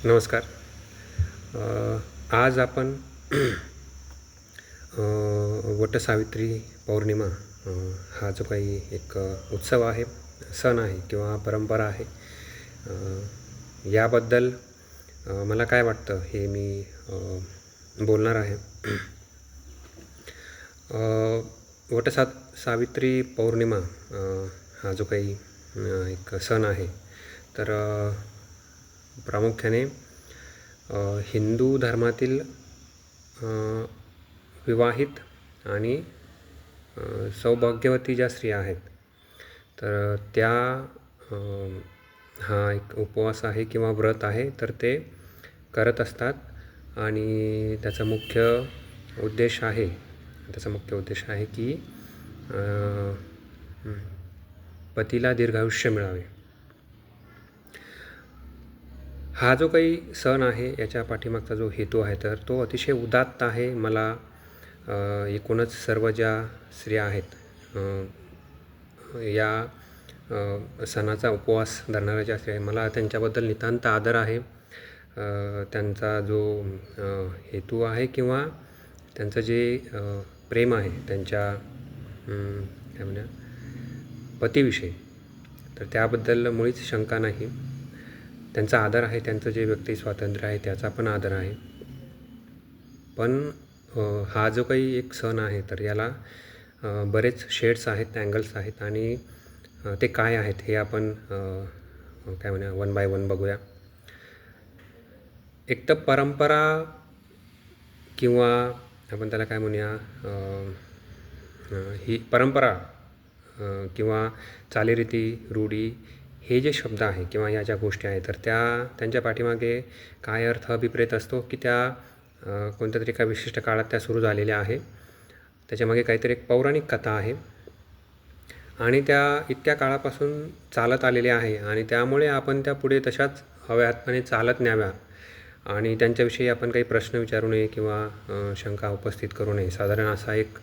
नमस्कार. आज आपण वटसावित्री पौर्णिमा हा जो काही एक उत्सव आहे, सण आहे किंवा परंपरा आहे, याबद्दल मला काय वाटतं हे मी बोलणार आहे. सावित्री पौर्णिमा हा जो काही एक सण आहे, तर प्रामुख्याने हिंदू धर्मातील विवाहित आणि सौभाग्यवती ज्या स्त्रिया आहेत, तर त्या हा एक उपवास आहे किंवा व्रत आहे, तर ते करत असतात. आणि त्याचा मुख्य उद्देश आहे की पतीला दीर्घायुष्य मिळावे. हा जो काही सण आहे, याच्या पाठीमागचा जो हेतू आहे, तर तो अतिशय उदात्त आहे. मला एकूणच सर्व ज्या स्त्रिया आहेत, या सणाचा उपवास धरणाऱ्या ज्या स्त्रिया आहेत, मला त्यांच्याबद्दल नितांत आदर आहे. त्यांचा जो हेतू आहे किंवा त्यांचं जे प्रेम आहे त्यांच्या काय म्हणूया पतीविषयी, तर त्याबद्दल मुळीच शंका नाही. त्यांचा आदर आहे, त्यांचं जे व्यक्ती स्वातंत्र्य आहे त्याचा पण आदर आहे. पण हा जो काही एक सण आहे, तर याला बरेच शेड्स आहेत, अँगल्स आहेत, आणि ते काय आहेत हे आपण काय म्हणूया वन बाय वन बघूया. एक तर परंपरा किंवा आपण त्याला काय म्हणूया, ही परंपरा किंवा चालीरीती, रूढी, हे जे शब्द आहे किंवा या ज्या गोष्टी आहेत, तर त्यांच्या पाठीमागे काय अर्थ अभिप्रेत असतो की त्या कोणत्या तरी एका विशिष्ट काळात त्या सुरू झालेल्या आहे. त्याच्यामागे काहीतरी एक पौराणिक कथा आहे आणि त्या इतक्या काळापासून चालत आलेल्या आहे, आणि त्यामुळे आपण त्या पुढे तशाच हव्यातपणे चालत न्याव्या आणि त्यांच्याविषयी आपण काही प्रश्न विचारू नये किंवा शंका उपस्थित करू नये, साधारण असा एक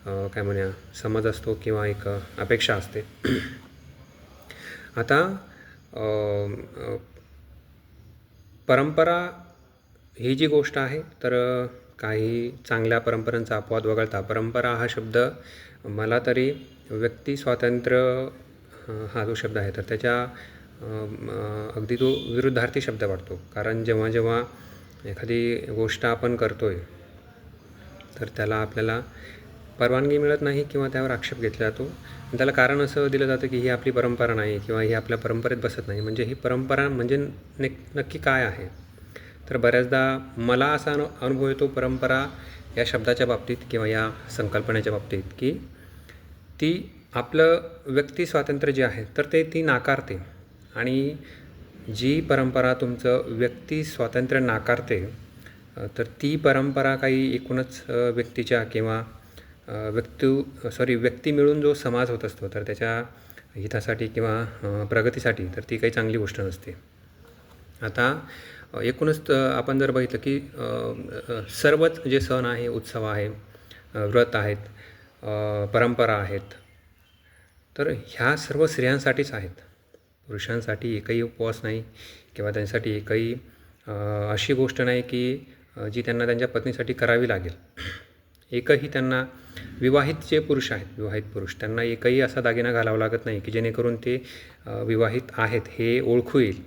काय म्हणूया समज असतो किंवा एक अपेक्षा असते. आता परंपरा ही जी गोष्ट आहे, तर काही चांगल्या परंपरांचा अपवाद वगळता परंपरा हा शब्द मला तरी व्यक्ती स्वातंत्र्य हा जो शब्द आहे, तर त्याच्या अगदी तो विरुद्धार्थी शब्द वाटतो. कारण जेव्हा जेव्हा एखादी गोष्ट आपण करतो आहे, तर त्याला आपल्याला परवानगी मिळत नाही किंवा त्यावर आक्षेप घेतला जातो. त्याला कारण असं दिलं जातं की ही आपली परंपरा नाही किंवा ही आपल्या परंपरेत बसत नाही. म्हणजे ही परंपरा म्हणजे नक्की काय आहे? तर बऱ्याचदा मला असा अनुभव येतो परंपरा या शब्दाच्या बाबतीत किंवा या संकल्पनेच्या बाबतीत, की ती आपलं व्यक्ती स्वातंत्र्य जे आहे, तर ती नाकारते. आणि जी परंपरा तुमचं व्यक्ती स्वातंत्र्य नाकारते, तर ती परंपरा काही एकूणच व्यक्तीच्या किंवा व्यक्ती मिळून जो समाज होत असतो, तर त्याच्या हितासाठी किंवा प्रगतीसाठी, तर ती काही चांगली गोष्ट नसते. आता एकूणच आपण जर बघितलं की सर्वच जे सण आहे, उत्सव आहे, व्रत आहेत, परंपरा आहेत, तर ह्या सर्व स्त्रियांसाठीच आहेत. पुरुषांसाठी एकही उपवास नाही किंवा त्यांच्यासाठी एकही अशी गोष्ट नाही की जी त्यांना त्यांच्या पत्नीसाठी करावी लागेल. एकही त्यांना विवाहित जे पुरुष आहेत, विवाहित पुरुष, त्यांना एकही असा दागिना घालावा लागत नाही की जेणेकरून ते विवाहित आहेत हे ओळखू येईल.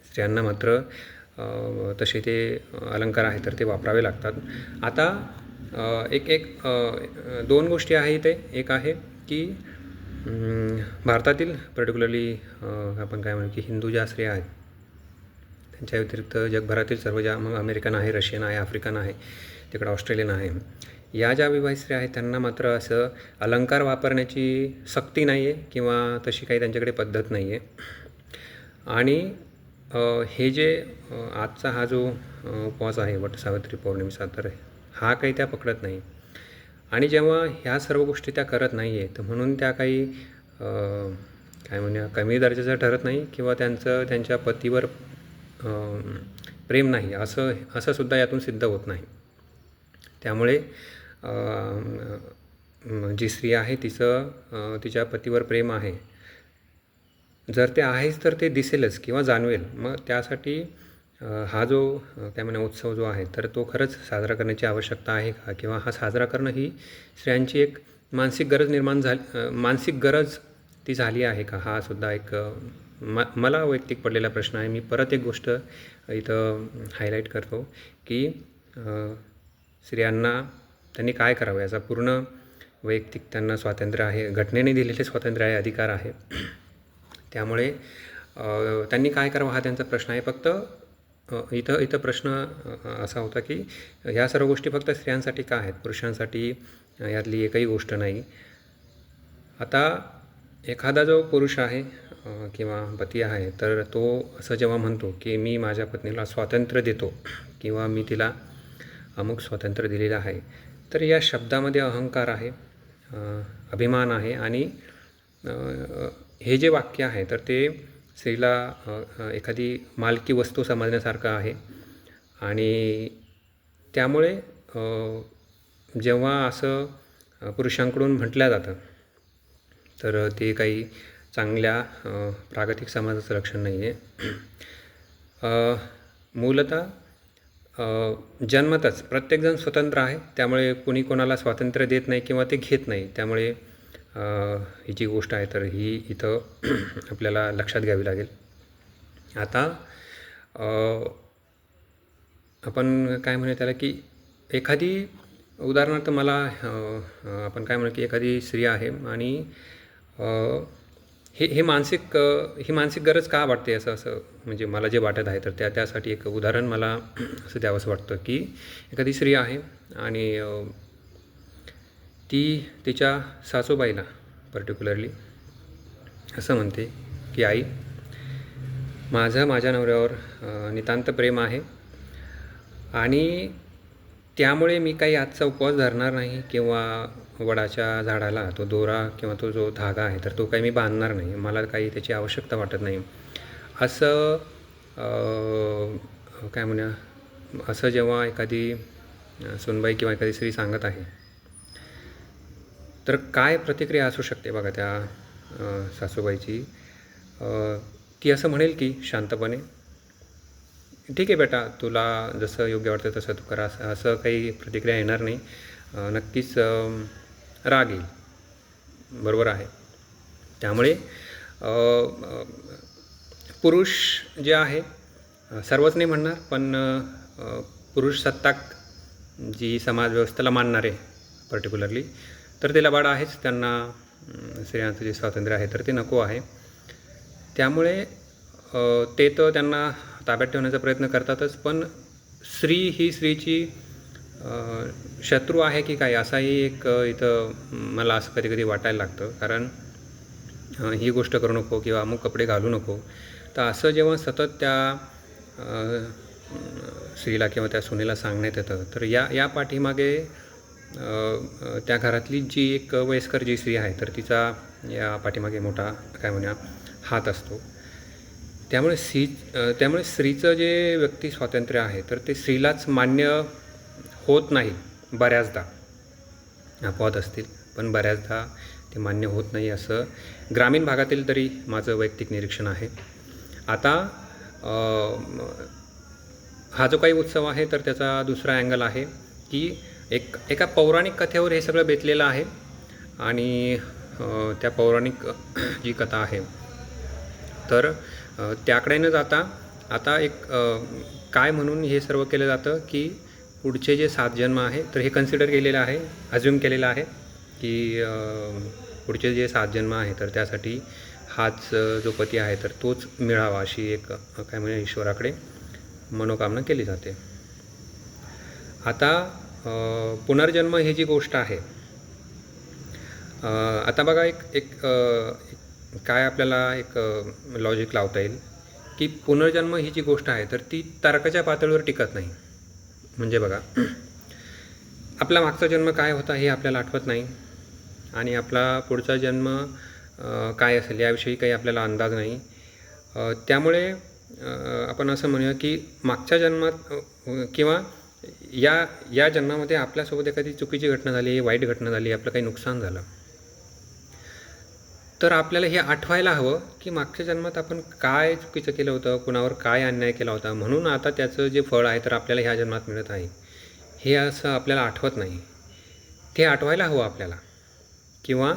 स्त्रियांना मात्र तसे ते अलंकार आहेत, तर ते वापरावे लागतात. आता दोन गोष्टी आहेत इथे. एक आहे की भारतातील पर्टिक्युलरली आपण काय म्हणू की हिंदू ज्या स्त्रिया आहेत, त्यांच्या व्यतिरिक्त जगभरातील सर्व ज्या, मग अमेरिकन आहे, रशियन आहे, आफ्रिकन आहे, तिकडं ऑस्ट्रेलियन आहे, या ज्या विवाहित स्त्रिया आहेत त्यांना मात्र असं अलंकार वापरण्याची सक्ती नाही आहे किंवा तशी काही त्यांच्याकडे पद्धत नाही आहे. आणि हे जे आजचा हा जो उपवास आहे वटसावित्री पौर्णिमेचा, तर हा काही त्या पकडत नाही. आणि जेव्हा ह्या सर्व गोष्टी त्या करत नाही आहे, तर म्हणून त्या काही काय म्हणूया कमी दर्जाचं ठरत नाही किंवा त्यांच्या पतीवर प्रेम नाही असं सुद्धा यातून सिद्ध होत नाही. त्यामुळे जी स्त्री आहे तिच्या पतीवर प्रेम आहे, जर ते आहेच तर ते दिसेलच किंवा जाणवेल. मग त्यासाठी हा जो काय म्हणा उत्सव जो आहे तर तो खरंच साजरा करण्याची आवश्यकता आहे का, किंवा हा साजरा करणं ही स्त्रियांची एक मानसिक गरज निर्माण मानसिक गरज ती झाली आहे का, हा सुद्धा एक मला वैयक्तिक पडलेला प्रश्न आहे. मी परत एक गोष्ट इथं हायलाईट करतो की स्त्रियांना त्यांनी काय करावं याचा पूर्ण वैयक्तिक त्यांना स्वातंत्र्य आहे, घटनेने दिलेले स्वातंत्र्य आहे, अधिकार आहे. त्यामुळे त्यांनी काय करावं हा त्यांचा प्रश्न आहे. फक्त इथं प्रश्न असा होता की ह्या सर्व गोष्टी फक्त स्त्रियांसाठी का आहेत, पुरुषांसाठी यातली एकही गोष्ट नाही. आता एखादा जो पुरुष आहे किंवा पती आहे तर तो असं जेव्हा म्हणतो की मी माझ्या पत्नीला स्वातंत्र्य देतो किंवा मी तिला अमुक स्वातंत्र्य दिलेलं आहे, तर या शब्दामध्ये अहंकार आहे, अभिमान आहे. आणि हे जे वाक्य आहे तर ते स्त्रीला एखादी मालकी वस्तू समजण्यासारखं आहे. आणि त्यामुळे जेव्हा असं पुरुषांकडून म्हटलं जातं तर ते काही चांगल्या प्रागतिक समाजाचं लक्षण नाही आहे. मूलतः जन्मतच प्रत्येकजण स्वतंत्र आहे, त्यामुळे कोणी कोणाला स्वातंत्र्य देत नाही किंवा ते घेत नाही. त्यामुळे ही जी गोष्ट आहे तर ही इथं आपल्याला लक्षात घ्यावी लागेल. आता आपण काय म्हणू त्याला की एखादी उदाहरणार्थ मला आपण काय म्हणू की एखादी स्त्री आहे आणि ही मानसिक गरज का वाटते असं म्हणजे मला जे वाटत आहे तर त्यासाठी एक उदाहरण मला असं द्यावंसं वाटतं की एखादी स्त्री आहे आणि ती तिच्या सासूबाईला पर्टिक्युलरली असं म्हणते की आई, माझ्या नवऱ्यावर नितांत प्रेम आहे आणि त्यामुळे मी काही आजचा उपवास धरणार नाही किंवा वडाच्या झाडाला तो दोरा किंवा तो जो धागा आहे तर तो काही मी बांधणार नाही, मला काही त्याची आवश्यकता वाटत नाही. असं काय म्हणूया, असं जेव्हा एखादी सुनबाई किंवा एखादी स्त्री सांगत आहे तर काय प्रतिक्रिया असू शकते बघा त्या सासूबाईची. ती असं म्हणेल की शांतपणे, ठीक आहे बेटा, तुला जसं योग्य वाटतं तसं तू करा, असं काही प्रतिक्रिया येणार नाही. नक्कीच राग येईल, बरोबर आहे. त्यामुळे पुरुष जे आहे, सर्वच नाही म्हणणार, पण पुरुष सत्ताक जी समाजव्यवस्थेला मानणारे पर्टिक्युलरली तर ते लबाड आहेच. त्यांना स्त्रियांचं जे स्वातंत्र्य आहे तर ते नको आहे. त्यामुळे ते तर त्यांना ताब्यात ठेवण्याचा प्रयत्न करतातच, पण स्त्री ही स्त्रीची शत्रू आहे की काय असाही एक इथं मला असं कधी कधी वाटायला लागतं. कारण ही गोष्ट करू नको किंवा अमुक कपडे घालू नको, तर असं जेव्हा सतत त्या स्त्रीला किंवा त्या सुनेला सांगण्यात येतं तर या पाठीमागे त्या घरातली जी एक वयस्कर जी स्त्री आहे तर तिचा या पाठीमागे मोठा काय म्हणूया हात असतो. त्यामुळे स्त्रीचं जे व्यक्ती स्वातंत्र्य आहे तर ते स्त्रीलाच मान्य होत नाही बऱ्याचदा. अपवाद असतील पण बऱ्याचदा ते मान्य होत नाही, असं ग्रामीण भागातील तरी माझं वैयक्तिक निरीक्षण आहे. आता हा जो काही उत्सव आहे तर त्याचा दुसरा अँगल आहे की एका पौराणिक कथेवर हे सगळं बेतलेलं आहे. आणि त्या पौराणिक जी कथा आहे तर त्याकडे न जाता आता एक काय म्हणून हे सर्व केलं जातं की पुढचे जे 7 जन्म आहे तर हे कन्सिडर केलेलं आहे, अज्युम केलेलं आहे की पुढचे जे 7 जन्म आहे तर त्यासाठी हाच जो पती आहे तर तोच मिळावा अशी एक काय म्हणजे ईश्वराकडे मनोकामना केली जाते. आता पुनर्जन्म ही जी गोष्ट आहे, आता बघा एक काय आपल्याला एक लॉजिक लावता येईल की पुनर्जन्म ही जी गोष्ट आहे तर ती तर्काच्या पातळीवर टिकत नाही. म्हणजे बघा, आपला मागचा जन्म काय होता हे आपल्याला आठवत नाही आणि आपला पुढचा जन्म काय असेल याविषयी काही आपल्याला अंदाज नाही. त्यामुळे आपण असं म्हणूया की मागच्या जन्मात किंवा या जन्मामध्ये आपल्यासोबत एखादी चुकीची घटना झाली, वाईट घटना झाली, आपलं काही नुकसान झालं, तर आपल्याला हे आठवायला हवं की मागच्या जन्मात आपण काय चुकीचं केलं होतं, कुणावर काय अन्याय केला होता, म्हणून आता त्याचं जे फळ आहे तर आपल्याला ह्या जन्मात मिळत आहे. हे असं आपल्याला आठवत नाही. ते आठवायला हवं आपल्याला. किंवा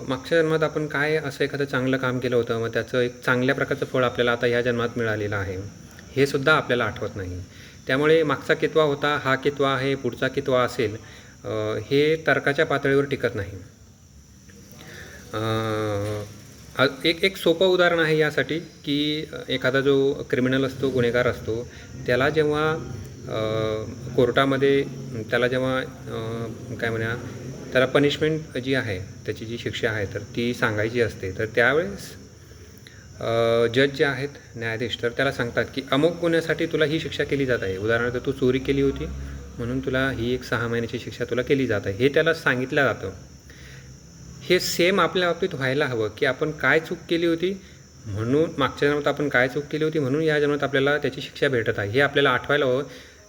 मागच्या जन्मात आपण काय असं एखादं चांगलं काम केलं होतं, मग त्याचं एक चांगल्या प्रकारचं फळ आपल्याला आता ह्या जन्मात मिळालेलं आहे, हे सुद्धा आपल्याला आठवत नाही. त्यामुळे मागचा कितवा होता, हा कितवा आहे, पुढचा कितवा असेल, हे तर्काच्या पातळीवर टिकत नाही. एक सोपं उदाहरण आहे यासाठी की एखादा जो क्रिमिनल असतो, गुन्हेगार असतो, त्याला जेव्हा कोर्टामध्ये त्याला जेव्हा काय म्हणूया, त्याला पनिशमेंट जी आहे, त्याची जी शिक्षा आहे तर ती सांगायची असते. तर त्यावेळेस जज जे आहेत, न्यायाधीश, तर त्याला सांगतात की अमुक गुन्ह्यासाठी तुला ही शिक्षा केली जात आहे. उदाहरणार्थ तू चोरी केली होती म्हणून तुला ही एक 6 महिन्याची शिक्षा तुला केली जात आहे, हे त्याला सांगितलं जातं. हे सेम आपल्या बाबतीत व्हायला हवं की आपण काय चूक केली होती म्हणून मागच्या जन्मात आपण काय चूक केली होती म्हणून या जन्मात आपल्याला त्याची शिक्षा भेटत आहे, हे आपल्याला आठवायला हवं,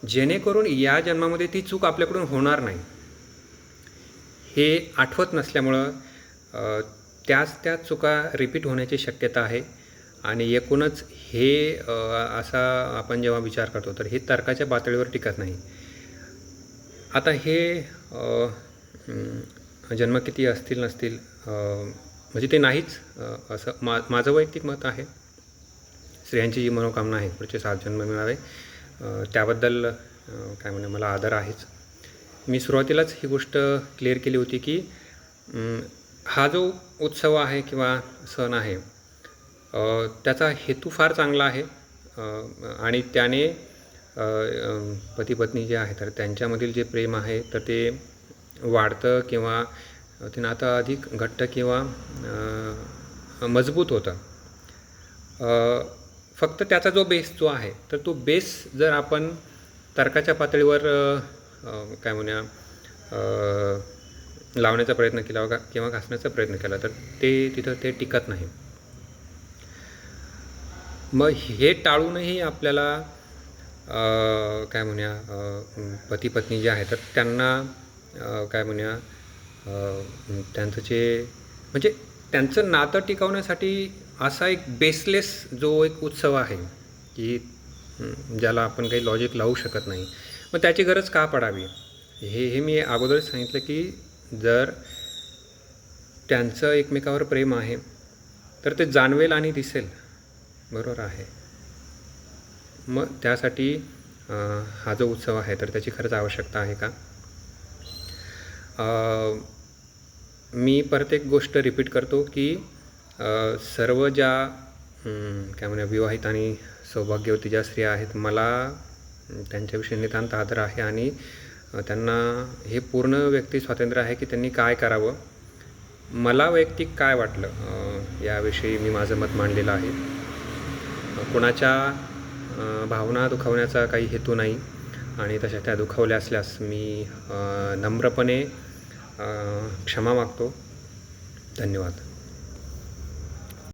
जेणेकरून या जन्मामध्ये ती चूक आपल्याकडून होणार नाही. हे आठवत नसल्यामुळं त्याच चुका रिपीट होण्याची शक्यता आहे. आणि एकूणच हे असा आपण जेव्हा विचार करतो तर हे तर्काच्या पातळीवर टिकत नाही. आता हे जन्म किती असतील नसतील म्हणजे ते नाहीच असं माझं वैयक्तिक मत आहे. स्त्रियांची जी मनोकामना आहे पुढचे 7 जन्म मिळावे, त्याबद्दल काय म्हणणे मला आदर आहेच. मी सुरुवातीलाच ही गोष्ट क्लिअर केली होती की हा जो उत्सव आहे किंवा सण आहे त्याचा हेतू फार चांगला आहे आणि त्याने पती पत्नी जे आहे तर त्यांच्यामधील जे प्रेम आहे तर ते वाढतं किंवा ते नातं अधिक घट्ट किंवा मजबूत होतं. फक्त त्याचा जो बेस जो आहे तर तो बेस जर आपण तर्काच्या पातळीवर काय म्हणूया लावण्याचा प्रयत्न केला किंवा घासण्याचा प्रयत्न केला तर तिथं ते टिकत नाही. मग हे टाळूनही आपल्याला काय म्हणूया पती पत्नी जे आहे तर त्यांना काय म्हणूया त्यांचं जे म्हणजे त्यांचं नातं टिकवण्यासाठी असा एक बेसलेस जो एक उत्सव आहे की ज्याला आपण काही लॉजिक लावू शकत नाही, मग त्याची गरज का पडावी. हे मी अगोदरच सांगितलं की जर त्यांचं एकमेकावर प्रेम आहे तर ते जाणवेल आणि दिसेल, बरोबर आहे. मग त्यासाठी हा जो उत्सव आहे तर त्याची खरंच आवश्यकता आहे का. मी परत एक गोष्ट रिपीट करतो की सर्व ज्या काय म्हणूया विवाहित आणि सौभाग्यवती ज्या स्त्रिया आहेत, मला त्यांच्याविषयी नितांत आदर आहे आणि त्यांना हे पूर्ण व्यक्ती स्वातंत्र्य आहे की त्यांनी काय करावं. मला वैयक्तिक काय वाटलं याविषयी मी माझं मत मांडलेलं आहे. कुणाच्या भावना दुखावण्याचा काही हेतू नाही आणि तशा त्या दुखावल्या असल्यास मी नम्रपणे क्षमा मागतो. धन्यवाद.